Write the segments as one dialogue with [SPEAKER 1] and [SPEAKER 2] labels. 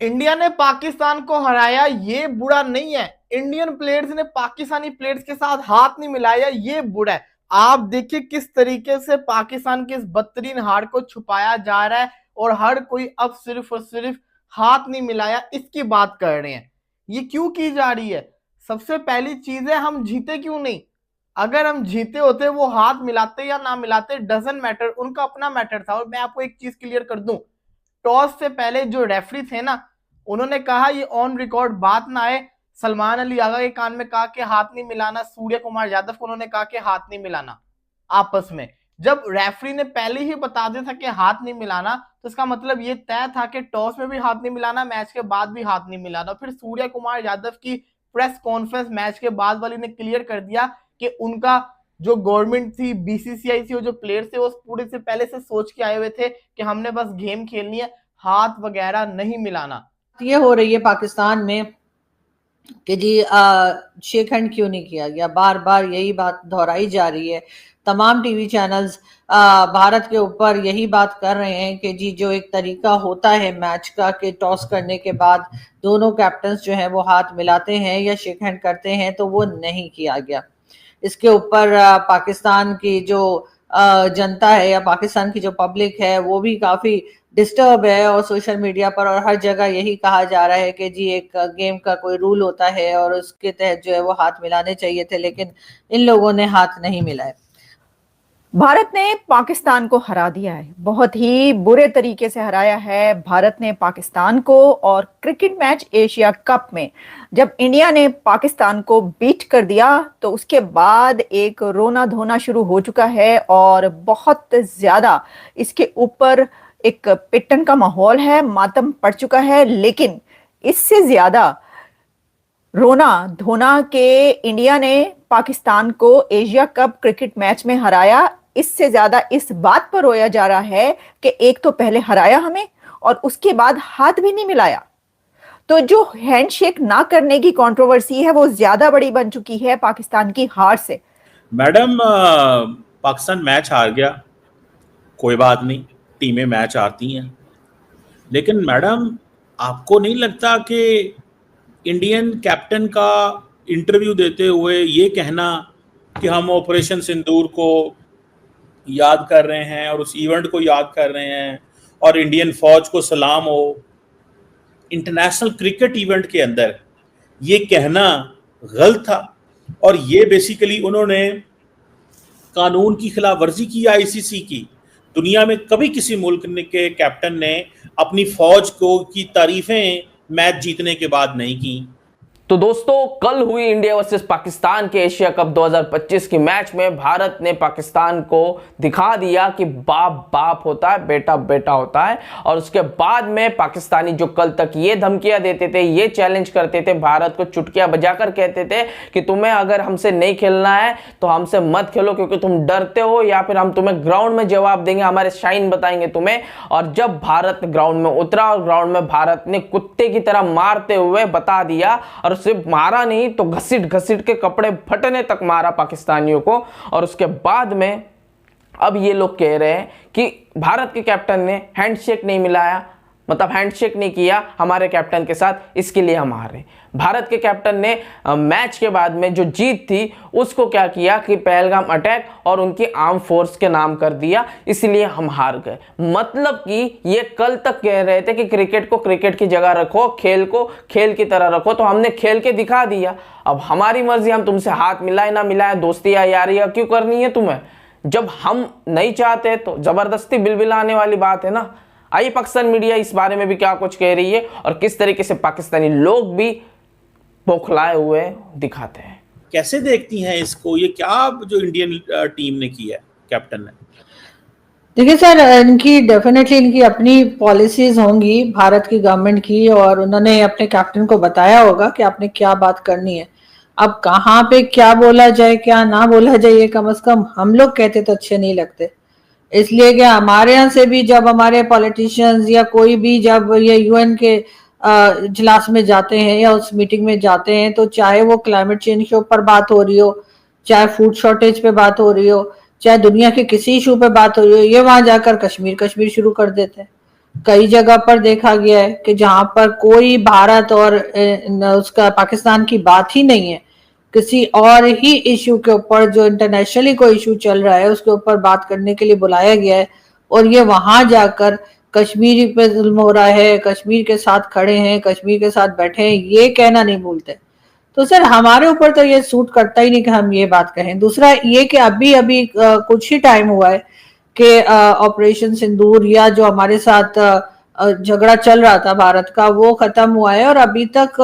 [SPEAKER 1] India ने पाकिस्तान को हराया, ये बुरा नहीं है। इंडियन प्लेयर्स ने पाकिस्तानी प्लेयर्स के साथ हाथ नहीं मिलाया, ये बुरा है। आप देखिए किस तरीके से पाकिस्तान की इस बदतरीन हार को छुपाया जा रहा है और हर कोई अब सिर्फ और सिर्फ हाथ नहीं मिलाया इसकी बात कर रहे हैं। ये क्यों की जा रही है? सबसे पहली चीज है, हम जीते क्यों नहीं? अगर हम जीते होते, वो हाथ मिलाते या ना मिलाते डजंट मैटर, उनका अपना मैटर था। और मैं आपको एक चीज क्लियर कर दूं, टॉस से पहले जो रेफरी थे ना, उन्होंने कहा ये ऑन रिकॉर्ड बात ना आए, सलमान अली आगा के कान में कहा कि हाथ नहीं मिलाना, सूर्य कुमार यादव को उन्होंने कहा कि हाथ नहीं मिलाना आपस में। जब रेफरी ने पहले ही बता दिया था कि हाथ नहीं मिलाना, तो इसका मतलब ये तय था कि टॉस में भी हाथ नहीं मिलाना, मैच के बाद भी हाथ नहीं मिलाना। फिर सूर्य कुमार यादव की प्रेस कॉन्फ्रेंस मैच के बाद वाली ने क्लियर कर दिया कि उनका जो गवर्नमेंट थी, बीसीसीआई थी, वो जो प्लेयर्स थे, वो पूरे से पहले से सोच के आए हुए थे कि हमने बस गेम खेलनी है, हाथ वगैरह नहीं मिलाना।
[SPEAKER 2] ये हो रही है पाकिस्तान में कि जी शेक हैंड क्यों नहीं किया गया, बार बार यही बात दोहराई जा रही है। तमाम टीवी चैनल्स भारत के ऊपर यही बात कर रहे हैं कि जी जो एक तरीका होता है मैच का कि टॉस करने के बाद दोनों कैप्टन्स जो हैं वो हाथ मिलाते हैं या शेक हैंड करते हैं, तो वो नहीं किया गया। इसके ऊपर पाकिस्तान की जो जनता है या पाकिस्तान की जो पब्लिक है वो भी काफी डिस्टर्ब है, और सोशल मीडिया पर और हर जगह यही कहा जा रहा है कि जी एक गेम का कोई रूल होता है और उसके तहत जो है वो हाथ मिलाने चाहिए थे, लेकिन इन लोगों ने हाथ नहीं मिलाए।
[SPEAKER 3] भारत ने पाकिस्तान को हरा दिया है, बहुत ही बुरे तरीके से हराया है भारत ने पाकिस्तान को। और क्रिकेट मैच एशिया कप में जब इंडिया ने पाकिस्तान को बीट कर दिया, तो उसके बाद एक रोना धोना शुरू हो चुका है और बहुत ज्यादा इसके ऊपर एक पिटन का माहौल है, मातम पड़ चुका है। लेकिन इससे ज्यादा रोना धोना के इंडिया ने पाकिस्तान को एशिया कप क्रिकेट मैच में हराया, इससे ज्यादा इस बात पर रोया जा रहा है कि एक तो पहले हराया हमें और उसके बाद हाथ भी नहीं मिलाया। तो जो हैंडशेक ना करने की कंट्रोवर्सी है वो ज्यादा बड़ी बन चुकी है पाकिस्तान की हार से।
[SPEAKER 4] मैडम, पाकिस्तान मैच हार गया, कोई बात नहीं, टीमें मैच हारती हैं। लेकिन मैडम, आपको नहीं लगता कि इंडियन कैप्टन का इंटरव्यू देते हुए ये कहना कि हम ऑपरेशन सिंदूर को याद कर रहे हैं और उस इवेंट को याद कर रहे हैं और इंडियन फौज को सलाम हो, इंटरनेशनल क्रिकेट इवेंट के अंदर ये कहना गलत था। और ये बेसिकली उन्होंने कानून की खिलाफ वर्जी की, आईसीसी की। दुनिया में कभी किसी मुल्क के कैप्टन ने अपनी फौज को की तारीफें मैच जीतने के बाद नहीं की।
[SPEAKER 5] तो दोस्तों, कल हुई इंडिया वर्सेस पाकिस्तान के एशिया कप 2025 के मैच में भारत ने पाकिस्तान को दिखा दिया कि बाप बाप होता है, बेटा बेटा होता है। और उसके बाद में पाकिस्तानी जो कल तक ये धमकियां देते थे, ये चैलेंज करते थे, भारत को चुटकियां बजाकर कहते थे कि तुम्हें अगर हमसे नहीं खेलना है तो हमसे मत खेलो क्योंकि तुम डरते हो, या फिर हम तुम्हें ग्राउंड में जवाब देंगे, हमारे शाइन बताएंगे तुम्हें। और जब भारत ग्राउंड में उतरा और ग्राउंड में भारत ने कुत्ते की तरह मारते हुए बता दिया, और सिर्फ मारा नहीं तो घसीट घसीट के कपड़े फटने तक मारा पाकिस्तानियों को। और उसके बाद में अब ये लोग कह रहे हैं कि भारत के कैप्टन ने हैंडशेक नहीं मिलाया, मतलब हैंडशेक नहीं किया हमारे कैप्टन के साथ, इसके लिए हम हारे। भारत के कैप्टन ने मैच के बाद में जो जीत थी उसको क्या किया कि पहलगाम अटैक और उनकी आर्म फोर्स के नाम कर दिया, इसलिए हम हार गए। मतलब कि ये कल तक कह रहे थे कि क्रिकेट को क्रिकेट की जगह रखो, खेल को खेल की तरह रखो, तो हमने खेल के दिखा दिया। अब हमारी मर्जी, हम तुमसे हाथ मिलाए ना मिलाए, दोस्ती या यारी क्यों करनी है तुम्हें? जब हम नहीं चाहते तो जबरदस्ती बिलबिलाने वाली बात है ना। आइए पाकिस्तान मीडिया इस बारे में भी क्या कुछ कह रही है और किस तरीके से पाकिस्तानी लोग भी बौखलाए हुए दिखाते हैं।
[SPEAKER 4] कैसे देखती हैं इसको, ये क्या जो इंडियन टीम ने किया है कैप्टन ने?
[SPEAKER 2] देखिए सर, इनकी डेफिनेटली इनकी अपनी पॉलिसीज होंगी भारत की गवर्नमेंट की, और उन्होंने अपने कैप्टन को बताया होगा कि आपने क्या बात करनी है। अब कहाँ पे क्या बोला जाए क्या ना बोला जाए, ये कम से कम हम लोग कहते तो अच्छे नहीं लगते। इसलिए कि हमारे यहाँ से भी जब हमारे पॉलिटिशियंस या कोई भी जब ये यूएन के इजलास में जाते हैं या उस मीटिंग में जाते हैं, तो चाहे वो क्लाइमेट चेंज के ऊपर बात हो रही हो, चाहे फूड शॉर्टेज पे बात हो रही हो, चाहे दुनिया के किसी इशू पे बात हो रही हो, ये वहां जाकर कश्मीर कश्मीर शुरू कर देते हैं। कई जगह पर देखा गया है कि जहां पर कोई भारत और उसका पाकिस्तान की बात ही नहीं है, किसी और ही इशू के ऊपर जो इंटरनेशनली कोई इशू चल रहा है उसके ऊपर बात करने के लिए बुलाया गया है, और ये वहां जाकर कश्मीरी पे जुल्म हो रहा है, कश्मीर के साथ खड़े हैं, कश्मीर के साथ बैठे हैं, ये कहना नहीं भूलते। तो सर हमारे ऊपर तो ये सूट करता ही नहीं कि हम ये बात कहें। दूसरा ये कि अभी अभी कुछ ही टाइम हुआ है कि ऑपरेशन सिंदूर या जो हमारे साथ झगड़ा चल रहा था भारत का वो खत्म हुआ है, और अभी तक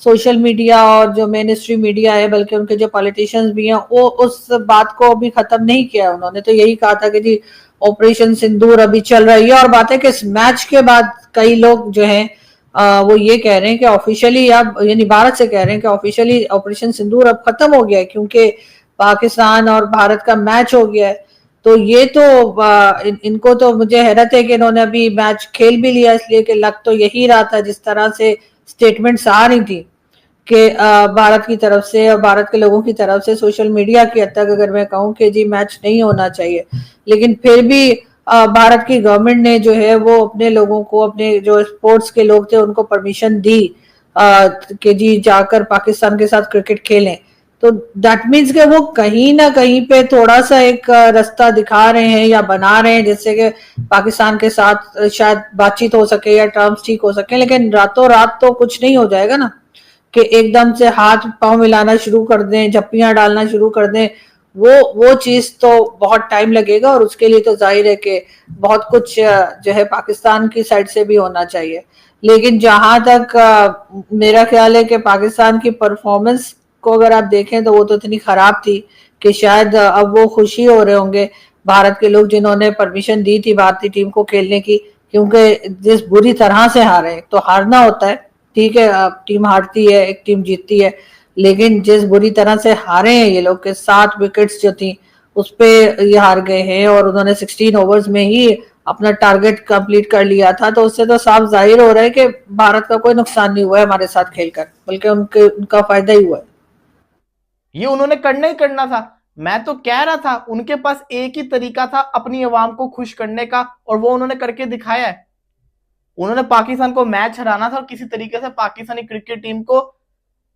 [SPEAKER 2] सोशल मीडिया और जो मेन स्ट्रीम मीडिया है, बल्कि उनके जो पॉलिटिशियंस भी हैं, वो उस बात को अभी खत्म नहीं किया। उन्होंने तो यही कहा था कि जी ऑपरेशन सिंदूर अभी चल रही है, और बात है कि इस मैच के बाद कई लोग जो हैं वो ये कह रहे हैं कि ऑफिशियली अब, यानी भारत से कह रहे हैं कि ऑफिशियली ऑपरेशन सिंदूर अब खत्म हो गया है, क्योंकि पाकिस्तान और भारत का मैच हो गया है। तो ये तो इनको तो मुझे हैरत है कि इन्होंने अभी मैच खेल भी लिया, इसलिए कि लग तो यही रहा था, जिस तरह से स्टेटमेंट्स आ रही थी कि भारत की तरफ से और भारत के लोगों की तरफ से, सोशल मीडिया की हद तक अगर मैं कहूँ कि जी मैच नहीं होना चाहिए, लेकिन फिर भी भारत की गवर्नमेंट ने जो है वो अपने लोगों को, अपने जो स्पोर्ट्स के लोग थे उनको परमिशन दी कि जी जाकर पाकिस्तान के साथ क्रिकेट खेलें। तो दैट मीन्स कि वो कहीं ना कहीं पे थोड़ा सा एक रास्ता दिखा रहे हैं या बना रहे हैं, जिससे कि पाकिस्तान के साथ शायद बातचीत हो सके या टर्म्स ठीक हो सके। लेकिन रातों रात तो कुछ नहीं हो जाएगा ना, कि एकदम से हाथ पांव मिलाना शुरू कर दें, झप्पियां डालना शुरू कर दें, वो चीज तो बहुत टाइम लगेगा, और उसके लिए तो जाहिर है कि बहुत कुछ जो है पाकिस्तान की साइड से भी होना चाहिए। लेकिन जहां तक मेरा ख्याल है कि पाकिस्तान की परफॉर्मेंस को अगर आप देखें तो वो तो इतनी खराब थी कि शायद अब वो खुशी हो रहे होंगे भारत के लोग, जिन्होंने परमिशन दी थी भारतीय टीम को खेलने की, क्योंकि जिस बुरी तरह से हारे, तो हारना होता है, ठीक है, टीम हारती है, एक टीम जीतती है, लेकिन जिस बुरी तरह से हारे हैं ये लोग के 7 विकेट्स जो थी उस पे ये हार गए हैं, और उन्होंने 16 ओवर्स में ही अपना टारगेट कंप्लीट कर लिया था। तो उससे तो साफ जाहिर हो रहा है कि भारत का कोई नुकसान नहीं हुआ है हमारे साथ खेलकर, बल्कि उनका फायदा ही हुआ है।
[SPEAKER 1] ये उन्होंने करना ही करना था। मैं तो कह रहा था उनके पास एक ही तरीका था अपनी आवाम को खुश करने का, और वो उन्होंने करके दिखाया है। उन्होंने पाकिस्तान को मैच हराना था और किसी तरीके से पाकिस्तानी क्रिकेट टीम को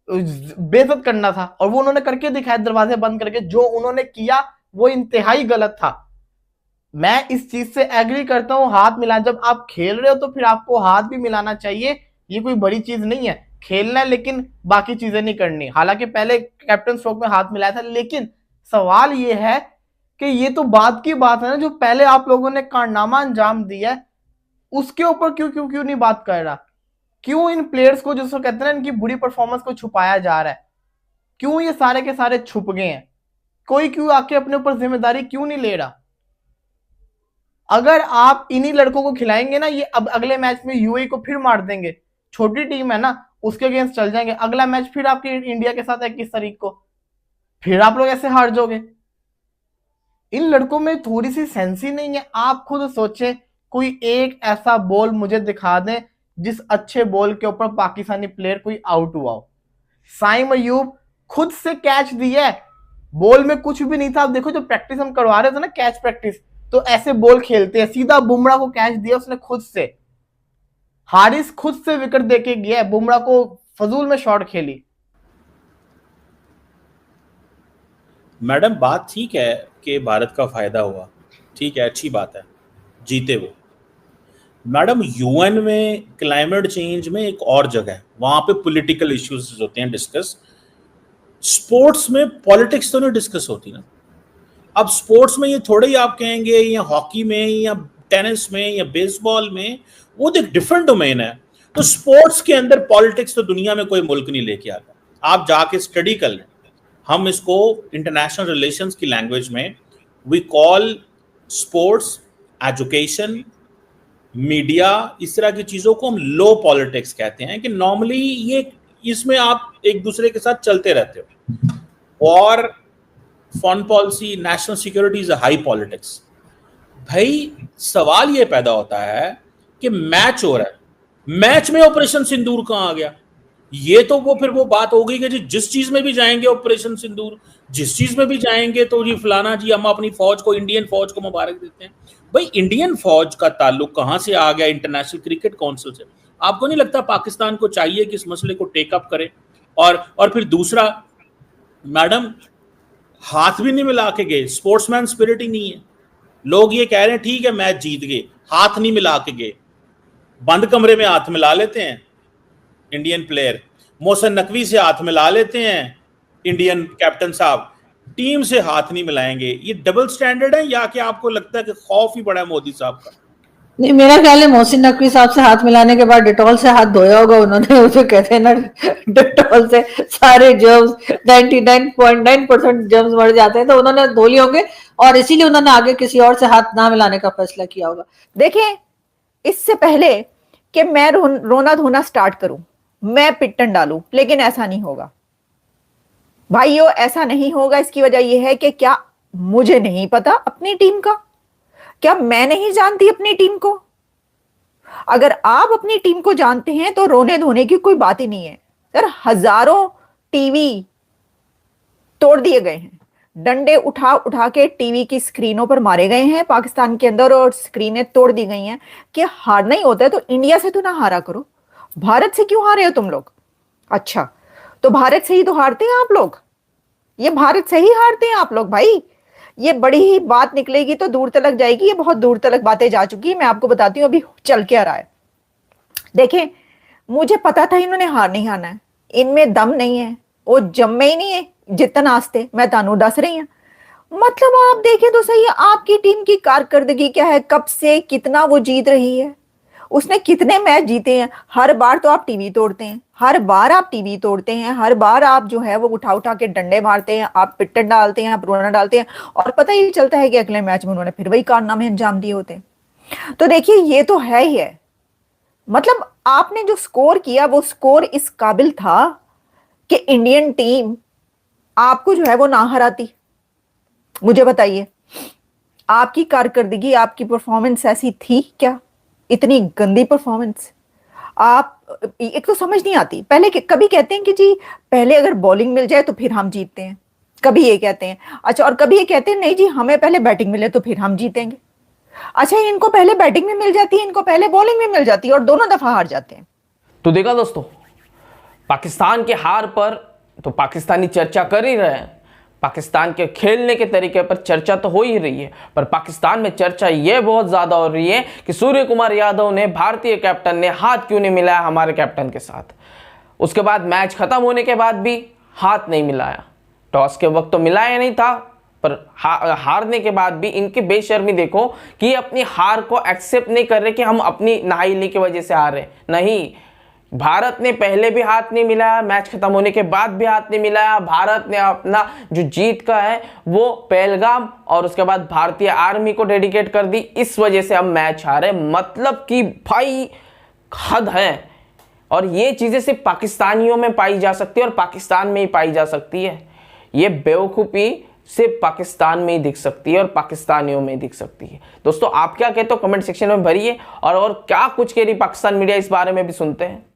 [SPEAKER 1] बेइज्जत करना था, और वो उन्होंने करके दिखाया दरवाजे बंद करके। जो उन्होंने किया वो इंतहाई गलत था। मैं इस चीज से एग्री करता हूं, हाथ मिला, जब आप खेल रहे हो तो फिर आपको हाथ भी मिलाना चाहिए, ये कोई बड़ी चीज नहीं है। खेलना है लेकिन बाकी चीजें नहीं करनी। हालांकि पहले कैप्टन स्ट्रोक में हाथ मिलाया था, लेकिन सवाल ये है कि ये तो बात की बात है ना, जो पहले आप लोगों ने कारनामा अंजाम दिया है उसके ऊपर क्यों क्यों क्यों नहीं बात कर रहा? क्यों इन प्लेयर्स को, जिसको कहते हैं ना, इनकी बुरी परफॉर्मेंस को छुपाया जा रहा है? क्यों ये सारे के सारे छुप गए हैं? कोई क्यों आके अपने ऊपर जिम्मेदारी क्यों नहीं ले रहा? अगर आप इन्हीं लड़कों को खिलाएंगे ना, ये अब अगले मैच में यूएई को फिर मार देंगे। छोटी टीम है ना, उसके अगेंस्ट चल जाएंगे। अगला मैच फिर आपके इंडिया के साथ 21 तारीख को, फिर आप लोग ऐसे हार जाओगे। इन लड़कों में थोड़ी सी सेंस ही नहीं है। आप खुद सोचें, कोई एक ऐसा बॉल मुझे दिखा दें जिस अच्छे बॉल के ऊपर पाकिस्तानी प्लेयर कोई आउट हुआ हो। साइम अयूब खुद से कैच दिया है, बॉल में कुछ भी नहीं था। आप देखो जो प्रैक्टिस हम करवा रहे थे ना, कैच प्रैक्टिस, तो ऐसे बॉल खेलते हैं। सीधा बुमराह को कैच दिया उसने खुद से। हारिस खुद से विकेट देके गया, बुमराह को फजूल में शॉट खेली।
[SPEAKER 4] मैडम बात ठीक है कि भारत का फायदा हुआ, ठीक है, अच्छी बात है, जीते वो। मैडम यूएन में क्लाइमेट चेंज में एक और जगह है, वहां पे पॉलिटिकल इश्यूज होते हैं डिस्कस। स्पोर्ट्स में पॉलिटिक्स तो नहीं डिस्कस होती ना। अब स्पोर्ट्स में ये थोड़े ही आप कहेंगे, या हॉकी में या टेनिस में या बेसबॉल में, वो तो एक डिफरेंट डोमेन है। तो स्पोर्ट्स के अंदर पॉलिटिक्स तो दुनिया में कोई मुल्क नहीं लेके आता। आप जाके स्टडी कर लें। हम इसको इंटरनेशनल रिलेशंस की लैंग्वेज में we call sports, education, media, इस तरह की चीज़ों को हम लो पॉलिटिक्स कहते हैं, कि नॉर्मली ये इसमें आप एक दूसरे के साथ चलते रहते हो। और foreign policy, national security is a high politics. भाई सवाल ये पैदा होता है कि मैच हो रहा है, मैच में ऑपरेशन सिंदूर कहाँ आ गया? ये तो वो फिर वो बात हो गई कि जी जिस चीज में भी जाएंगे ऑपरेशन सिंदूर, जिस चीज में भी जाएंगे तो जी फलाना जी हम अपनी फौज को, इंडियन फौज को मुबारक देते हैं। भाई इंडियन फौज का ताल्लुक कहां से आ गया इंटरनेशनल क्रिकेट काउंसिल से? आपको नहीं लगता पाकिस्तान को चाहिए कि इस मसले को टेकअप करे? और फिर दूसरा, मैडम हाथ भी नहीं मिला के गए, स्पोर्ट्समैन स्पिरिट ही नहीं है। लोग ये कह रहे हैं ठीक है मैच जीत गए, हाथ नहीं मिला के गए। बंद कमरे में हाथ मिला लेते हैं इंडियन प्लेयर, मोहसिन नकवी से हाथ मिला लेते हैं इंडियन कैप्टन साहब, टीम से हाथ नहीं मिलाएंगे। ये डबल स्टैंडर्ड है या कि आपको लगता है कि खौफ ही बड़ा है मोदी साहब का?
[SPEAKER 2] नहीं, मेरा ख्याल है मोहसिन नकवी साहब से हाथ मिलाने के बाद डिटॉल से हाथ धोया होगा उन्होंने। उसे कहते हैं ना, डिटॉल से सारे जर्म्स 99.9% जर्म्स मर जाते हैं, तो उन्होंने धो लिए होंगे और इसीलिए उन्होंने आगे किसी और से हाथ ना मिलाने का फैसला किया होगा।
[SPEAKER 3] देखें, इससे पहले कि मैं रोना धोना स्टार्ट करूं, मैं पिट्टन डालूं, लेकिन ऐसा नहीं होगा भाइयों, ऐसा नहीं होगा। इसकी वजह यह है कि क्या मुझे नहीं पता अपनी टीम का? क्या मैं नहीं जानती अपनी टीम को? अगर आप अपनी टीम को जानते हैं तो रोने धोने की कोई बात ही नहीं है। सर, हजारों टीवी तोड़ दिए गए हैं, डंडे उठा उठा के टीवी की स्क्रीनों पर मारे गए हैं पाकिस्तान के अंदर, और स्क्रीनें तोड़ दी गई हैं। कि हारना ही होता है तो इंडिया से तो ना हारा करो, भारत से क्यों हारे हो तुम लोग? अच्छा, तो भारत से ही तो हारते हैं आप लोग, ये भारत से ही हारते हैं आप लोग। भाई ये बड़ी ही बात निकलेगी तो दूर तलक जाएगी, ये बहुत दूर तलक बातें जा चुकी है। मैं आपको बताती हूँ अभी चल के आ रहा है। देखें, मुझे पता था इन्होंने हार नहीं हारना है, इनमें दम नहीं है, वो जम्मे ही नहीं है जितन आस्ते। मैं तानू दस रही हूं, मतलब आप देखें तो सही है आपकी टीम की कारकर्दगी क्या है, कब से कितना वो जीत रही है, उसने कितने मैच जीते हैं। हर बार तो आप टीवी तोड़ते हैं, हर बार आप टीवी तोड़ते हैं, हर बार आप जो है वो उठा उठा के डंडे मारते हैं, आप पिट्टन डालते हैं, आप रोना डालते हैं, और पता ही चलता है कि अगले मैच में उन्होंने फिर वही कारनामे अंजाम दिए होते हैं। तो देखिए, ये तो है ही है। मतलब आपने जो स्कोर किया वो स्कोर इस काबिल था कि इंडियन टीम आपको जो है वो ना हराती। मुझे बताइए, आपकी कारकर्दगी, आपकी परफॉर्मेंस ऐसी थी क्या? इतनी गंदी परफॉर्मेंस आप, एक तो समझ नहीं आती। पहले कभी कहते हैं कि जी पहले अगर बॉलिंग मिल जाए तो फिर हम जीतते हैं, कभी ये कहते हैं। अच्छा, और कभी ये कहते हैं नहीं जी हमें पहले बैटिंग मिले तो फिर हम जीतेंगे। अच्छा, इनको पहले बैटिंग में मिल जाती है, इनको पहले बॉलिंग में मिल जाती है, और दोनों दफा हार जाते हैं।
[SPEAKER 5] तो देखा दोस्तों, पाकिस्तान के हार पर तो पाकिस्तानी चर्चा कर ही रहे हैं, पाकिस्तान के खेलने के तरीके पर चर्चा तो हो ही रही है, पर पाकिस्तान में चर्चा ये बहुत ज़्यादा हो रही है कि सूर्य कुमार यादव ने, भारतीय कैप्टन ने हाथ क्यों नहीं मिलाया हमारे कैप्टन के साथ। उसके बाद मैच खत्म होने के बाद भी हाथ नहीं मिलाया। टॉस के वक्त तो मिलाया नहीं था, पर हारने के बाद भी इनकी बेशर्मी देखो कि अपनी हार को एक्सेप्ट नहीं कर रहे कि हम अपनी नाइली की वजह से हार रहे। नहीं, भारत ने पहले भी हाथ नहीं मिलाया, मैच खत्म होने के बाद भी हाथ नहीं मिलाया। भारत ने अपना जो जीत का है वो पहलगाम और उसके बाद भारतीय आर्मी को डेडिकेट कर दी, इस वजह से हम मैच हारे। मतलब कि भाई हद है। और ये चीज़ें सिर्फ पाकिस्तानियों में पाई जा सकती है और पाकिस्तान में ही पाई जा सकती है। ये बेवकूफ़ी सिर्फ पाकिस्तान में ही दिख सकती है और पाकिस्तानियों में ही दिख सकती है। दोस्तों, आप क्या कहते हो कमेंट सेक्शन में भरिए, और क्या कुछ कह रही पाकिस्तान मीडिया इस बारे में भी सुनते हैं।